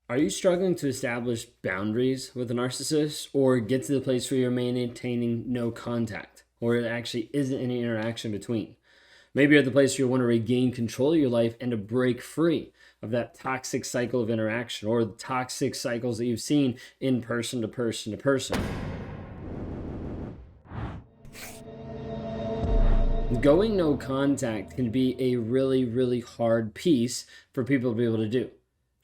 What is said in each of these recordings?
Are you struggling to establish boundaries with a narcissist or get to the place where you're maintaining no contact or it actually isn't any interaction between? Maybe you're at the place where you want to regain control of your life and to break free of that toxic cycle of interaction or the toxic cycles that you've seen in person to person to person. Going no contact can be a really, really hard piece for people to be able to do,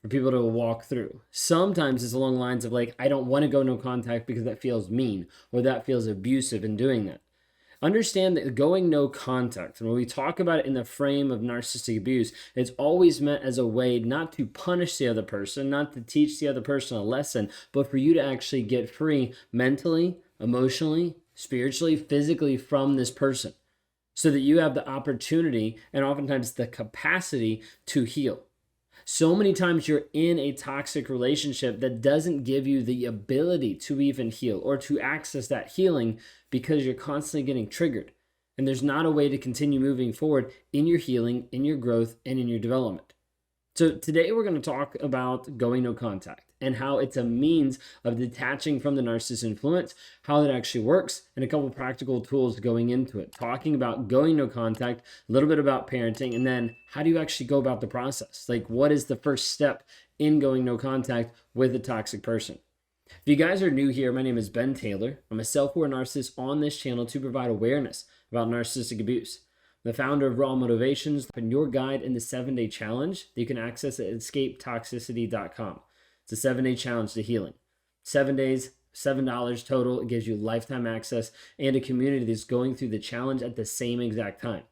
for people to walk through. Sometimes it's along lines of like, I don't want to go no contact because that feels mean or that feels abusive in doing that. Understand that going no contact, and when we talk about it in the frame of narcissistic abuse, it's always meant as a way not to punish the other person, not to teach the other person a lesson, but for you to actually get free mentally, emotionally, spiritually, physically from this person so that you have the opportunity and oftentimes the capacity to heal. So many times you're in a toxic relationship that doesn't give you the ability to even heal or to access that healing because you're constantly getting triggered. And there's not a way to continue moving forward in your healing, in your growth, and in your development. So today we're going to talk about going no contact and how it's a means of detaching from the narcissist influence, how that actually works, and a couple practical tools going into it. Talking about going no contact, a little bit about parenting, and then how do you actually go about the process? Like, what is the first step in going no contact with a toxic person? If you guys are new here, my name is Ben Taylor. I'm a self-aware narcissist on this channel to provide awareness about narcissistic abuse. The founder of Raw Motivations and your guide in the 7-day challenge that you can access at escapetoxicity.com. It's a 7-day challenge to healing. 7 days, $7 total. It gives you lifetime access and a community that's going through the challenge at the same exact time.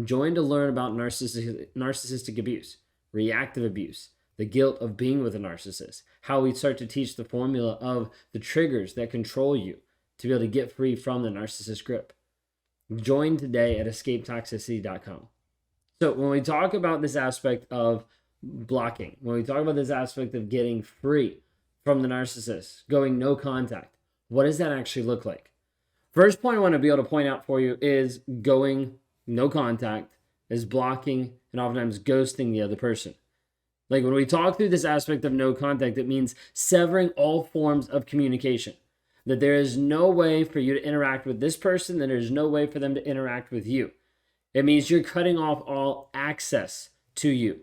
Join to learn about narcissistic abuse, reactive abuse, the guilt of being with a narcissist, how we start to teach the formula of the triggers that control you to be able to get free from the narcissist grip. Join today at escapetoxicity.com. So when we talk about this aspect of blocking, when we talk about this aspect of getting free from the narcissist, going no contact, what does that actually look like? First point I want to be able to point out for you is going no contact is blocking and oftentimes ghosting the other person. Like when we talk through this aspect of no contact, it means severing all forms of communication. That there is no way for you to interact with this person, that there's no way for them to interact with you. It means you're cutting off all access to you.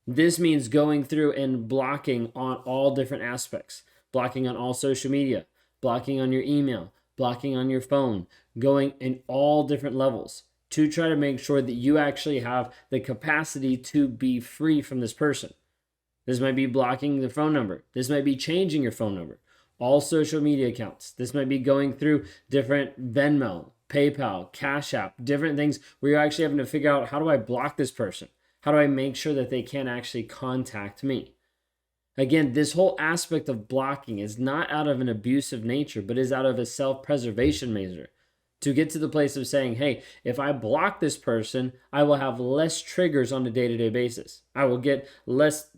This means going through and blocking on all different aspects, blocking on all social media, blocking on your email, blocking on your phone, going in all different levels to try to make sure that you actually have the capacity to be free from this person. This might be blocking the phone number. This might be changing your phone number. All social media accounts. This might be going through different Venmo, PayPal, Cash App, different things where you're actually having to figure out, how do I block this person? How do I make sure that they can't actually contact me? Again, this whole aspect of blocking is not out of an abusive nature, but is out of a self-preservation measure. To get to the place of saying, hey, if I block this person, I will have less triggers on a day-to-day basis. I would get less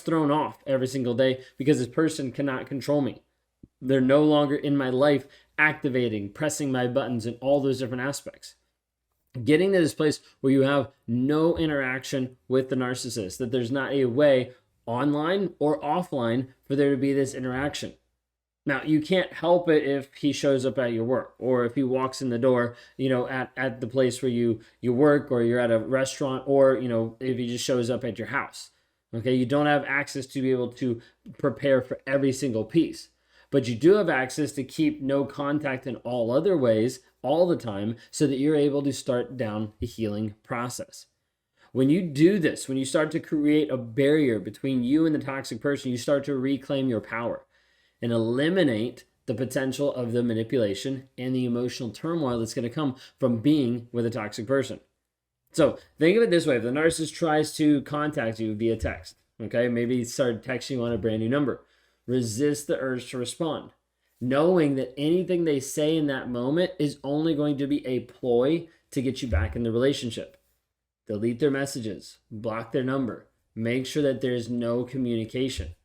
thrown off every single day because this person cannot control me. They're no longer in my life activating, pressing my buttons in all those different aspects. Getting to this place where you have no interaction with the narcissist, that there's not a way online or offline for there to be this interaction. Now, you can't help it if he shows up at your work or if he walks in the door, at the place where you work, or you're at a restaurant, or, if he just shows up at your house. Okay, you don't have access to be able to prepare for every single piece. But you do have access to keep no contact in all other ways all the time so that you're able to start down the healing process. When you do this, when you start to create a barrier between you and the toxic person, you start to reclaim your power and eliminate the potential of the manipulation and the emotional turmoil that's going to come from being with a toxic person. So think of it this way. If the narcissist tries to contact you via text, okay, maybe he started texting you on a brand new number, resist the urge to respond, knowing that anything they say in that moment is only going to be a ploy to get you back in the relationship. Delete their messages, block their number, make sure that there is no communication.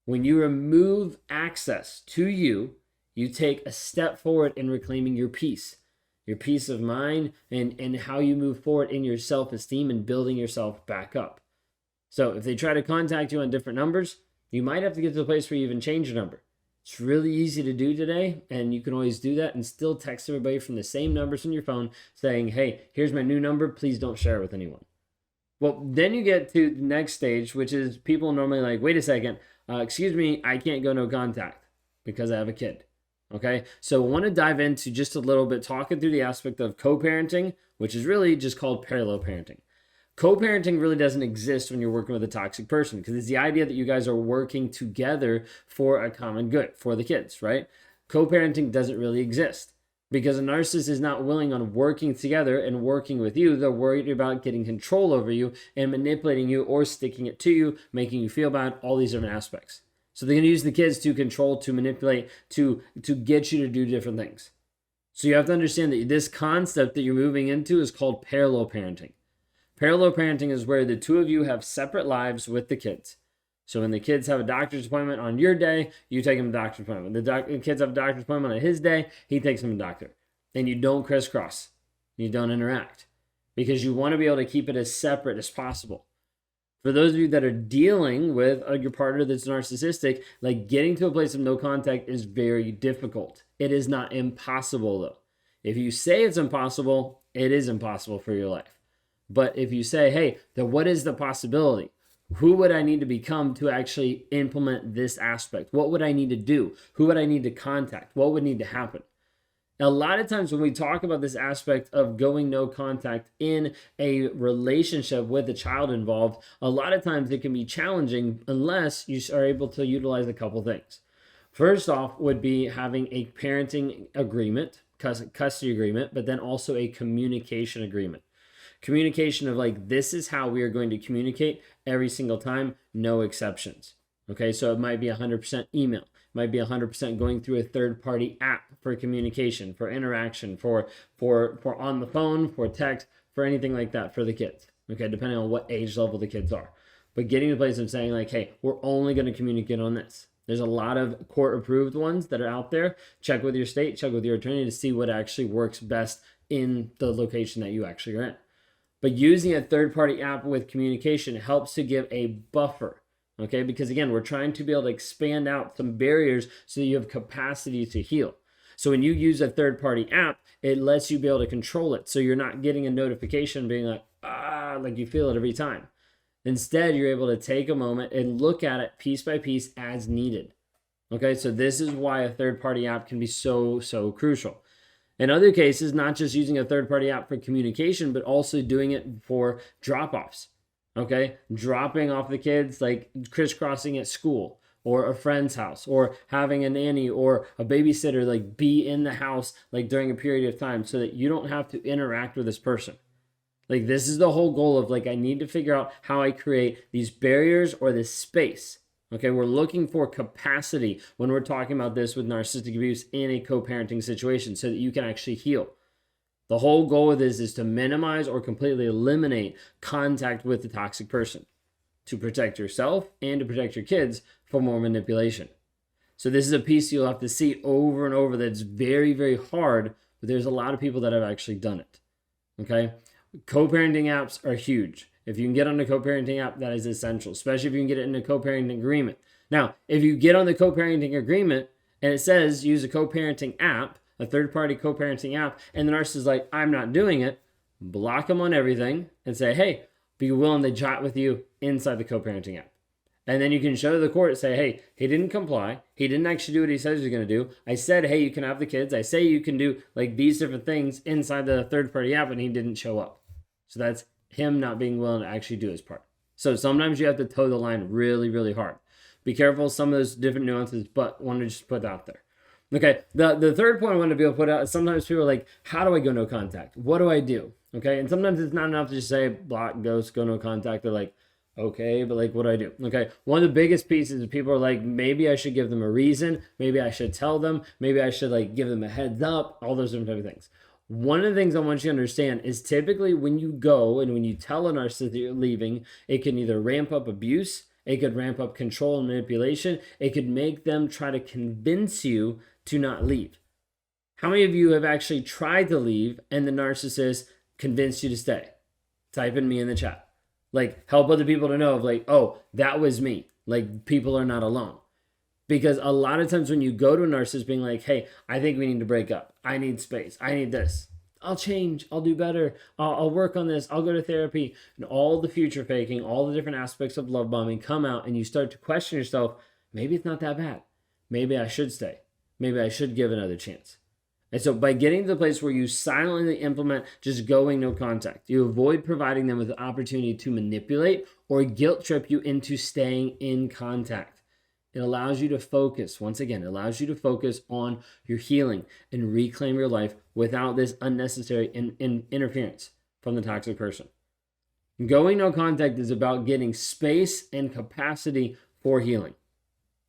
When you remove access to you, you take a step forward in reclaiming your peace of mind, and how you move forward in your self-esteem and building yourself back up. So if they try to contact you on different numbers, you might have to get to the place where you even change your number. It's really easy to do today, and you can always do that and still text everybody from the same numbers on your phone saying, hey, here's my new number. Please don't share it with anyone. Well, then you get to the next stage, which is people normally like, wait a second, excuse me, I can't go no contact because I have a kid. Okay, so I want to dive into just a little bit, talking through the aspect of co-parenting, which is really just called parallel parenting. Co-parenting really doesn't exist when you're working with a toxic person, because it's the idea that you guys are working together for a common good, for the kids, right? Co-parenting doesn't really exist because a narcissist is not willing on working together and working with you. They're worried about getting control over you and manipulating you or sticking it to you, making you feel bad, all these different aspects. So they're going to use the kids to control, to manipulate, to get you to do different things. So you have to understand that this concept that you're moving into is called parallel parenting. Parallel parenting is where the two of you have separate lives with the kids. So when the kids have a doctor's appointment on your day, you take them to the doctor's appointment. When the kids have a doctor's appointment on his day, he takes them to the doctor. And you don't crisscross. You don't interact. Because you want to be able to keep it as separate as possible. For those of you that are dealing with your partner that's narcissistic, like getting to a place of no contact is very difficult. It is not impossible though. If you say it's impossible, it is impossible for your life. But if you say, hey, then what is the possibility? Who would I need to become to actually implement this aspect? What would I need to do? Who would I need to contact? What would need to happen? A lot of times when we talk about this aspect of going no contact in a relationship with a child involved, a lot of times it can be challenging unless you are able to utilize a couple things. First off would be having a parenting agreement, custody agreement, but then also a communication agreement. Communication of like, this is how we are going to communicate every single time, no exceptions. Okay, so it might be 100% email. Might be 100% going through a third-party app for communication, for interaction, for on the phone, for text, for anything like that for the kids. Okay, depending on what age level the kids are. But getting to the place of saying like, hey, we're only going to communicate on this. There's a lot of court-approved ones that are out there. Check with your state, check with your attorney to see what actually works best in the location that you actually are in. But using a third-party app with communication helps to give a buffer. Okay, because again, we're trying to be able to expand out some barriers so that you have capacity to heal. So when you use a third-party app, it lets you be able to control it. So you're not getting a notification being like you feel it every time. Instead, you're able to take a moment and look at it piece by piece as needed. Okay, so this is why a third-party app can be so crucial. In other cases, not just using a third-party app for communication, but also doing it for drop-offs. Okay, dropping off the kids, like crisscrossing at school or a friend's house, or having a nanny or a babysitter like be in the house like during a period of time so that you don't have to interact with this person. Like this is the whole goal of like, I need to figure out how I create these barriers or this space. Okay, we're looking for capacity when we're talking about this with narcissistic abuse in a co-parenting situation so that you can actually heal. The whole goal of this is to minimize or completely eliminate contact with the toxic person to protect yourself and to protect your kids from more manipulation. So this is a piece you'll have to see over and over that's very hard, but there's a lot of people that have actually done it. Okay? Co-parenting apps are huge. If you can get on a co-parenting app, that is essential, especially if you can get it in a co-parenting agreement. Now, if you get on the co-parenting agreement and it says use a co-parenting app, a third-party co-parenting app, and the narcissist is like, I'm not doing it, block them on everything and say, hey, be willing to chat with you inside the co-parenting app. And then you can show the court, say, hey, he didn't comply. He didn't actually do what he says he's going to do. I said, hey, you can have the kids. I say you can do like these different things inside the third-party app, and he didn't show up. So that's him not being willing to actually do his part. So sometimes you have to toe the line really hard. Be careful, some of those different nuances, but want to just put out there. Okay, the third point I want to be able to put out is sometimes people are like, how do I go no contact? What do I do? Okay, and sometimes it's not enough to just say block, ghost, go no contact. They're like, okay, but like, what do I do? Okay, one of the biggest pieces is people are like, maybe I should give them a reason. Maybe I should tell them. Maybe I should like give them a heads up, all those different type of things. One of the things I want you to understand is typically when you go and when you tell a narcissist that you're leaving, it can either ramp up abuse, it could ramp up control and manipulation, it could make them try to convince you to not leave. How many of you have actually tried to leave and the narcissist convinced you to stay? Type in me in the chat. Like help other people to know of like, oh, that was me. Like people are not alone. Because a lot of times when you go to a narcissist being like, hey, I think we need to break up. I need space. I need this. I'll change. I'll do better. I'll work on this. I'll go to therapy. And all the future faking, all the different aspects of love bombing come out and you start to question yourself. Maybe it's not that bad. Maybe I should stay. Maybe I should give another chance. And so by getting to the place where you silently implement just going no contact, you avoid providing them with the opportunity to manipulate or guilt trip you into staying in contact. It allows you to focus, once again, it allows you to focus on your healing and reclaim your life without this unnecessary interference from the toxic person. Going no contact is about getting space and capacity for healing.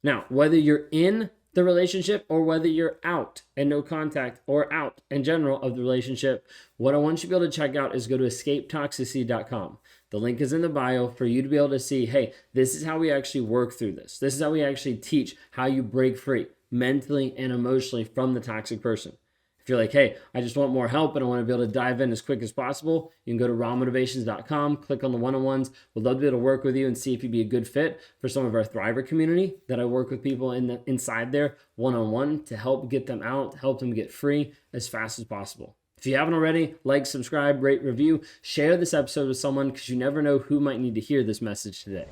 Now, whether you're in the relationship or whether you're out and no contact or out in general of the relationship, what I want you to be able to check out is go to escapetoxicity.com. The link is in the bio for you to be able to see, hey, this is how we actually work through this. This is how we actually teach how you break free mentally and emotionally from the toxic person. If you're like, hey, I just want more help and I want to be able to dive in as quick as possible, you can go to rawmotivations.com, click on the one-on-ones. We'd love to be able to work with you and see if you'd be a good fit for some of our Thriver community that I work with people inside there one-on-one to help get them out, help them get free as fast as possible. If you haven't already, like, subscribe, rate, review, share this episode with someone because you never know who might need to hear this message today.